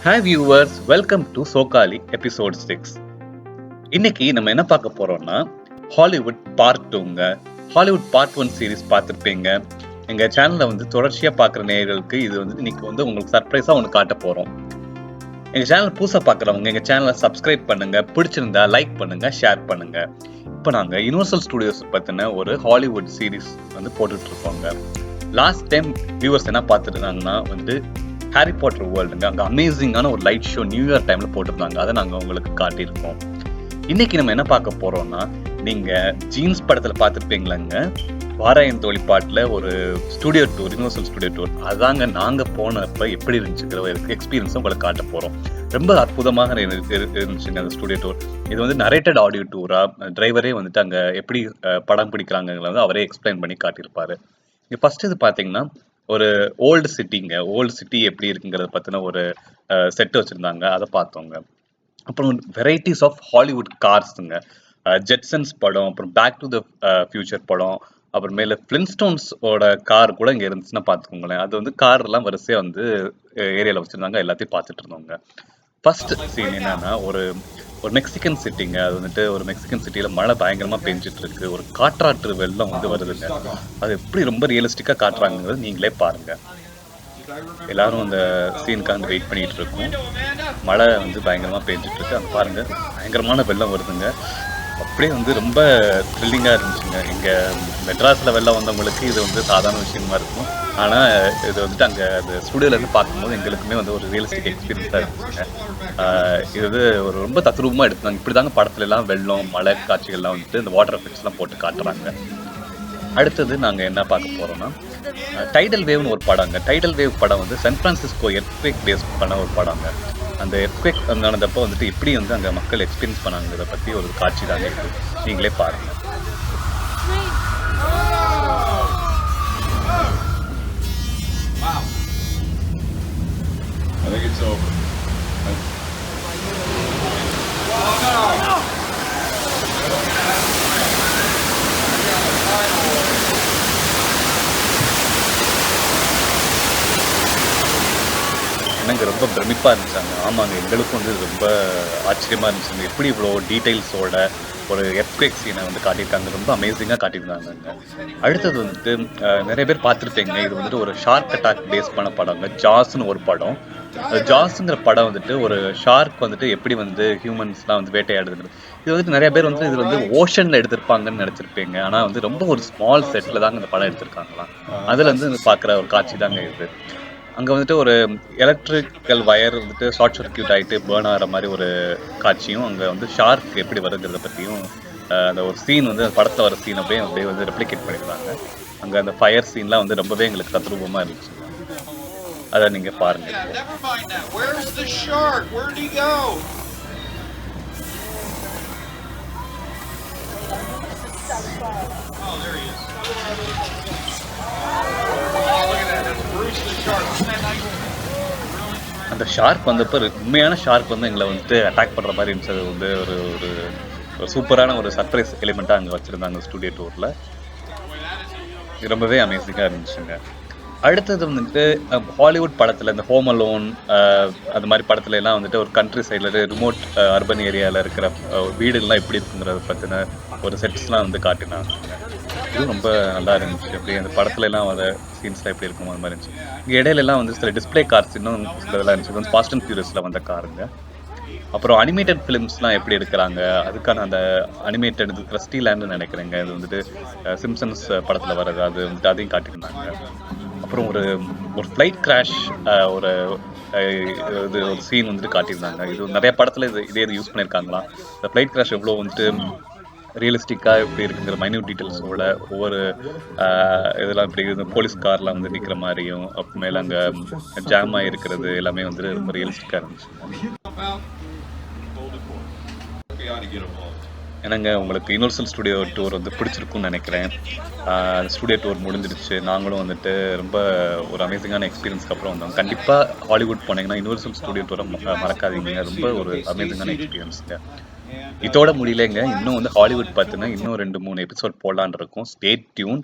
Hi viewers, welcome to Sokali episode 6. இன்னைக்கு நம்ம என்ன பார்க்க போறோம்னா ஹாலிவுட் பார்ட் 2ங்க. ஹாலிவுட் பார்ட் 1 சீரிஸ் பார்த்துருப்பீங்க. எங்க சேனல்ல தொடர்ச்சியா பார்க்குற நேயர்களுக்கு இது இன்னைக்கு உங்களுக்கு சர்ப்ரைஸா ஒன்று காட்ட போறோம். எங்க சேனல் புதுசா பார்க்குறவங்க எங்க சேனலை சப்ஸ்கிரைப் பண்ணுங்க, பிடிச்சிருந்தா லைக் பண்ணுங்க, ஷேர் பண்ணுங்க. இப்போ நாங்க யுனிவர்சல் ஸ்டுடியோஸ் பத்தின ஒரு ஹாலிவுட் சீரிஸ் போட்டுட்டு இருக்கோங்க. லாஸ்ட் டைம் வியூவர்ஸ் என்ன பார்த்துருந்தாங்கன்னா ஹாரி பாட்டர் வேர்ல்டுங்க. அங்கே அமேசிங்கான ஒரு லைட் ஷோ நியூஇயர் டைம்ல போட்டிருந்தாங்க. அதை நாங்கள் உங்களுக்கு காட்டியிருக்கோம். இன்னைக்கு நம்ம என்ன பார்க்க போறோம்னா, நீங்க ஜீன்ஸ் படத்துல பார்த்துருப்பீங்களாங்க, வாராயன் தோழி பாட்டுல ஒரு studio tour, universal studio tour. அதாங்க நாங்க போனப்ப எப்படி இருந்துச்சுங்கிற எக்ஸ்பீரியன்ஸும் உங்களுக்கு காட்ட போறோம். ரொம்ப அற்புதமாக இருந்துச்சுங்க அந்த ஸ்டுடியோ டூர். இது நரேட்டட் ஆடியோ டூரா, டிரைவரே அங்க எப்படி படம் பிடிக்கிறாங்கிறத அவரே எக்ஸ்பிளைன் பண்ணி காட்டியிருப்பாரு. இங்க ஃபர்ஸ்ட் இது பாத்தீங்கன்னா ஒரு ஓல்டு சிட்டிங்க. ஓல்டு சிட்டி எப்படி இருக்குங்கிறத பத்தின ஒரு செட் வச்சிருந்தாங்க, அதை பார்த்தோங்க. அப்புறம் வெரைட்டிஸ் ஆஃப் ஹாலிவுட் கார்ஸுங்க. ஜெட்சன்ஸ் படம், அப்புறம் பேக் டு த ஃபியூச்சர் படம், அப்புறமேல ஃபிளின்ஸ்டோன்ஸோட கார் கூட இங்கே இருந்துச்சுன்னா பார்த்துக்கோங்களேன். அது கார் எல்லாம் வரிசையா ஏரியாவில் வச்சிருந்தாங்க. எல்லாத்தையும் பார்த்துட்டு இருந்தோங்க. ஃபர்ஸ்ட் சீன் என்னன்னா, ஒரு மெக்சிகன் சிட்டிங்க. அது ஒரு மெக்சிகன் சிட்டியில மழை பயங்கரமா பெஞ்சிட்டு இருக்கு. ஒரு காற்றாற்று வெள்ளம் வருதுங்க. அது எப்படி ரொம்ப ரியலிஸ்டிக்கா காட்டுறாங்கிறது நீங்களே பாருங்க. எல்லாரும் அந்த சீனுக்காக வெயிட் பண்ணிட்டு இருக்கோம். மழை பயங்கரமா பெஞ்சிட்டு இருக்கு. அங்க பாருங்க, பயங்கரமான வெள்ளம் வருதுங்க. அப்படியே ரொம்ப த்ரில்லிங்கா இருந்துச்சுங்க. இங்க மெட்ராஸ்ல வெள்ளம் வந்தவங்களுக்கு இது சாதாரண விஷயமா இருக்கும். ஆனா இது அங்க அந்த ஸ்டுடியோல இருந்து பார்க்கும்போது எங்களுக்குமே ஒரு ரியலிஸ்டிக் எக்ஸ்பீரியன்ஸா இருந்துச்சுங்க. இது ஒரு ரொம்ப தத்ரூபமா எடுத்தாங்க. இப்படிதாங்க படத்துல எல்லாம் வெள்ளம், மழை காட்சிகள்லாம் இந்த வாட்டர் எஃபெக்ட்ஸ் எல்லாம் போட்டு காட்டுறாங்க. அடுத்தது நாங்க என்ன பார்க்க போறோம்னா, டைடல் வேவ்னு ஒரு படங்க. டைடல் வேவ் படம் சான் பிரான்சிஸ்கோ எர்த்குவேக் பேஸ் பண்ண ஒரு படங்க. அந்த எர்த்குவேக் நடந்தப்போ எப்படி அங்க மக்கள் எக்ஸ்பீரியன்ஸ் பண்ணாங்கிறத பத்தி ஒரு காட்சி தாங்க இருக்கு. நீங்களே பாருங்க. எனக்கு ரொம்ப பிரமிப்பா இருந்துச்சாங்க. ஆமாங்க, எங்களுக்கும் ரொம்ப ஆச்சரியமா இருந்துச்சுங்க. எப்படி இவ்வளோ டீட்டெயில்ஸோட ஒரு எர்த்குவேக் சீனை காட்டியிருக்காங்க. ரொம்ப அமேசிங்காக காட்டியிருந்தாங்க. அடுத்தது நிறைய பேர் பார்த்துருப்பீங்க. இது ஒரு ஷார்க் அட்டாக் பேஸ் பண்ண படங்க. ஜாஸ்ன்னு ஒரு படம். ஜாஸ்ங்கிற படம் ஒரு ஷார்க் எப்படி ஹியூமன்ஸ்லாம் வேட்டையாடுது. இது நிறைய பேர் இது ஓஷன்ல எடுத்திருப்பாங்கன்னு நினைச்சிருப்பீங்க. ஆனா ரொம்ப ஒரு ஸ்மால் செட்ல தாங்க இந்த படம் எடுத்திருக்காங்களாம். அதுல பார்க்குற ஒரு காட்சி தாங்க இது. அங்க ஒரு எலக்ட்ரிக்கல் வயர் ஷார்ட் சர்க்யூட் ஆகிட்டு பேர்ன் ஆகிற மாதிரி ஒரு காட்சியும், அங்க ஷார்க் எப்படி வருங்கிறத பற்றியும் அந்த ஒரு சீன் படத்தில் வர சீன் அப்படியே ரெப்ளிகேட் பண்ணியிருந்தாங்க. அங்கே அந்த ஃபயர் சீன்லாம் ரொம்பவே எங்களுக்கு தத்ரூபமாக இருந்துச்சு. அதை நீங்கள் பாருங்க. அந்த ஷார்க் வந்தப்ப உண்மையான ஷார்க் எங்களை அட்டாக் பண்ற மாதிரி இருந்துச்சு. அது ஒரு சூப்பரான ஒரு சர்ப்ரைஸ் எலிமெண்டா அங்க வச்சிருந்தாங்க ஸ்டுடியோ டூர்ல. ரொம்பவே அமேசிங்கா இருந்துச்சுங்க. அடுத்தது ஹாலிவுட் படத்துல இந்த ஹோம் அலோன் அந்த மாதிரி படத்துல எல்லாம் ஒரு கண்ட்ரி சைட்ல ரிமோட் அர்பன் ஏரியால இருக்கிற வீடுகள்லாம் எப்படி இருக்குங்கிறத பத்தின ஒரு செட்ஸ்லாம் காட்டினாங்க. இது ரொம்ப நல்லா இருந்துச்சு. அப்படி அந்த படத்துல எல்லாம் வர சீன்ஸ்லாம் எப்படி இருக்கும் அது மாதிரி இருந்துச்சு. இங்கே இடையில எல்லாம் சில டிஸ்பிளே கார்ஸ் இன்னும் சிலதெல்லாம் இருந்துச்சு. ஃபாஸ்ட் அண்ட் ஃபியூரியஸ்ல வந்த காருங்க. அப்புறம் அனிமேட்டட் ஃபிலிம்ஸ்லாம் எப்படி எடுக்கிறாங்க, அதுக்கான அந்த அனிமேட்டட் கிரஸ்டி லேண்ட்னு நினைக்கிறேங்க. இது சிம்சன்ஸ் படத்துல வர்றது. அது அதையும் காட்டியிருந்தாங்க. அப்புறம் ஒரு ஃப்ளைட் கிராஷ் ஒரு ஒரு சீன் காட்டியிருந்தாங்க. இது நிறைய படத்துல இதே யூஸ் பண்ணியிருக்காங்களாம். இந்த ஃப்ளைட் கிராஷ் எவ்வளோ ரியலிஸ்டிக்காக எப்படி இருக்குங்கிற மைன்யூட் டீட்டெயில்ஸோட ஒவ்வொரு இதெல்லாம் இப்படி போலீஸ் கார்லாம் நிற்கிற மாதிரியும், அப்புறமேல அங்கே ஜாம் ஆகிருக்கிறது எல்லாமே ரொம்ப ரியலிஸ்டிக்காக இருந்துச்சு. என்னங்க, உங்களுக்கு யுனிவர்சல் ஸ்டுடியோ டூர் பிடிச்சிருக்குன்னு நினைக்கிறேன். ஸ்டுடியோ டூர் முடிஞ்சிருச்சு. நாங்களும் ரொம்ப ஒரு அமேசிங்கான எக்ஸ்பீரியன்ஸ்க்கு அப்புறம் வந்தோம். கண்டிப்பாக ஹாலிவுட் போனீங்கன்னா யுனிவர்சல் ஸ்டுடியோ டூரை மறக்காதீங்க. ரொம்ப ஒரு அமேசிங்கான எக்ஸ்பீரியன்ஸுங்க. இதோட முடியலைங்க. இன்னும் ஹாலிவுட் பார்த்துன்னா இன்னும் 2-3 எபிசோட் போடலான்னு இருக்கும். ஸ்டே டியூன்,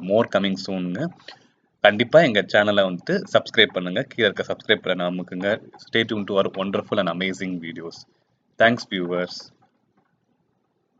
மோர் கமிங் சூனுங்க. கண்டிப்பா எங்க சேனலை வந்துட்டு சப்ஸ்கிரைப் பண்ணுங்க. கீழே இருக்க சப்ஸ்கிரைப் பண்ண அமுக்குங்க. Stay tune to our wonderful and amazing videos. Thanks viewers.